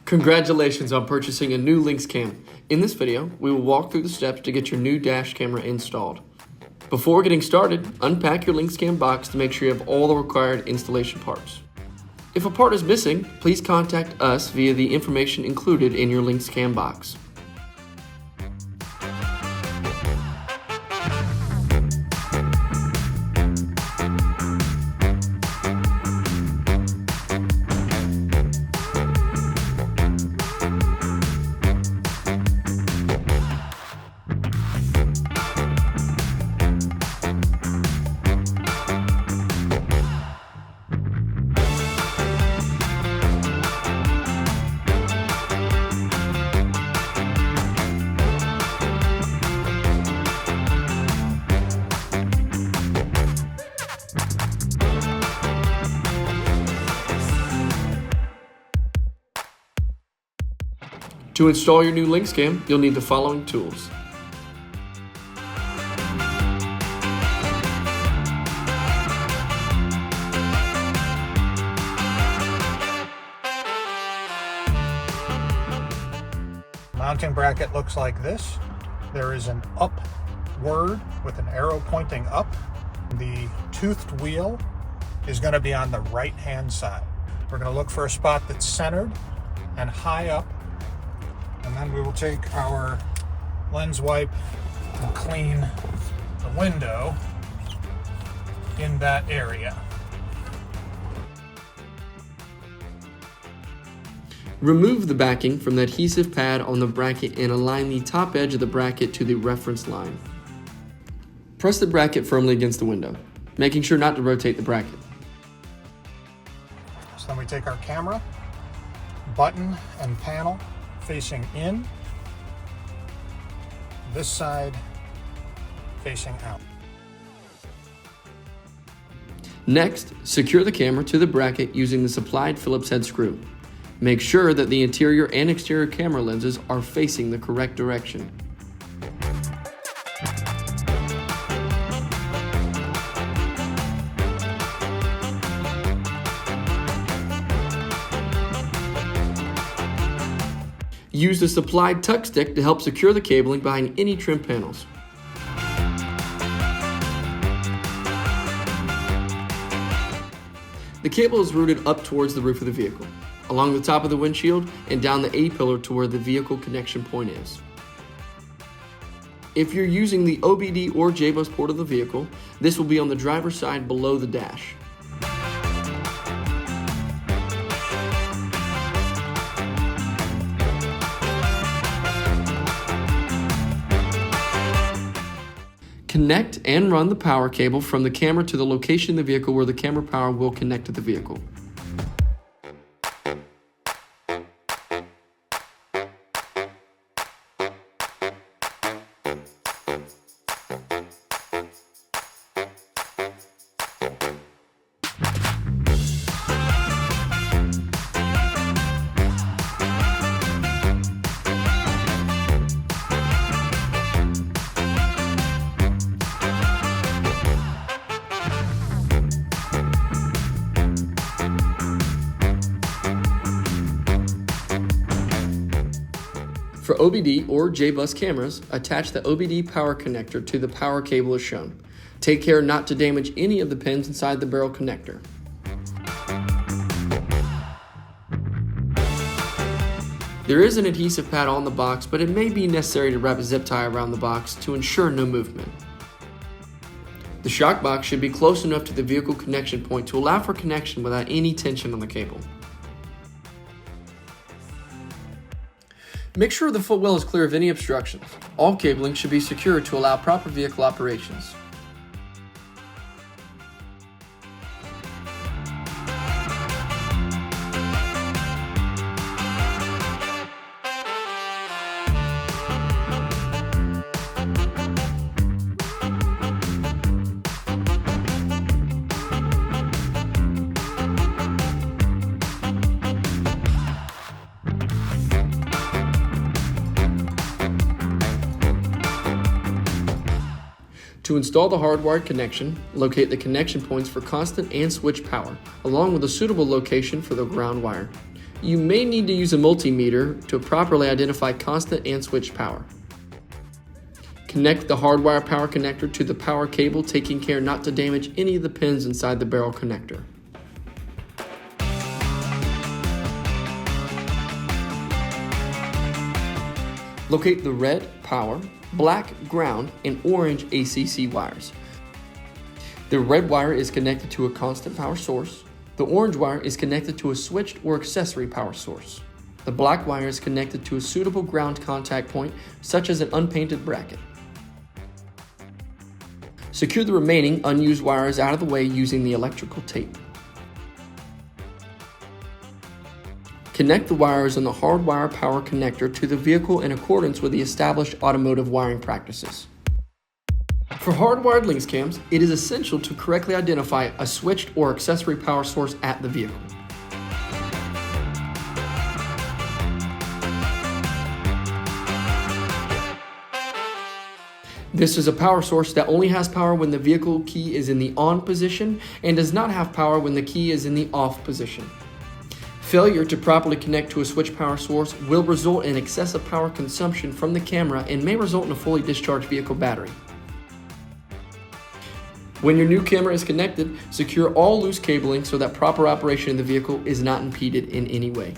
Congratulations on purchasing a new linxCam. In this video, we will walk through the steps to get your new dash camera installed. Before getting started, unpack your linxCam box to make sure you have all the required installation parts. If a part is missing, please contact us via the information included in your linxCam box. To install your new linxCam, you'll need the following tools. Mounting bracket looks like this. There is an upward with an arrow pointing up. The toothed wheel is going to be on the right hand side. We're going to look for a spot that's centered and high up. And then we will take our lens wipe and clean the window in that area. Remove the backing from the adhesive pad on the bracket and align the top edge of the bracket to the reference line. Press the bracket firmly against the window, making sure not to rotate the bracket. So then we take our camera, button and panel facing in, this side facing out. Next, secure the camera to the bracket using the supplied Phillips head screw. Make sure that the interior and exterior camera lenses are facing the correct direction. Use the supplied tuck stick to help secure the cabling behind any trim panels. The cable is routed up towards the roof of the vehicle, along the top of the windshield and down the A-pillar to where the vehicle connection point is. If you're using the OBD or JBUS port of the vehicle, this will be on the driver's side below the dash. Connect and run the power cable from the camera to the location in the vehicle where the camera power will connect to the vehicle. For OBD or JBUS cameras, attach the OBD power connector to the power cable as shown. Take care not to damage any of the pins inside the barrel connector. There is an adhesive pad on the box, but it may be necessary to wrap a zip tie around the box to ensure no movement. The shock box should be close enough to the vehicle connection point to allow for connection without any tension on the cable. Make sure the footwell is clear of any obstructions. All cabling should be secured to allow proper vehicle operations. To install the hardwired connection, locate the connection points for constant and switch power, along with a suitable location for the ground wire. You may need to use a multimeter to properly identify constant and switched power. Connect the hardwire power connector to the power cable, taking care not to damage any of the pins inside the barrel connector. Locate the red power, black ground, and orange ACC wires. The red wire is connected to a constant power source. The orange wire is connected to a switched or accessory power source. The black wire is connected to a suitable ground contact point, such as an unpainted bracket. Secure the remaining unused wires out of the way using the electrical tape. Connect the wires on the hardwire power connector to the vehicle in accordance with the established automotive wiring practices. For hardwired linxCams, it is essential to correctly identify a switched or accessory power source at the vehicle. This is a power source that only has power when the vehicle key is in the on position and does not have power when the key is in the off position. Failure to properly connect to a switch power source will result in excessive power consumption from the camera and may result in a fully discharged vehicle battery. When your new camera is connected, secure all loose cabling so that proper operation of the vehicle is not impeded in any way.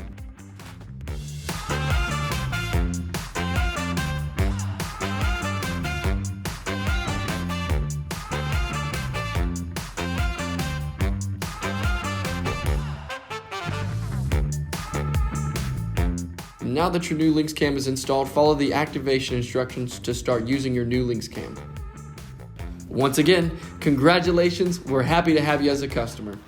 Now that your new linxCam is installed, follow the activation instructions to start using your new linxCam. Once again, congratulations, we're happy to have you as a customer.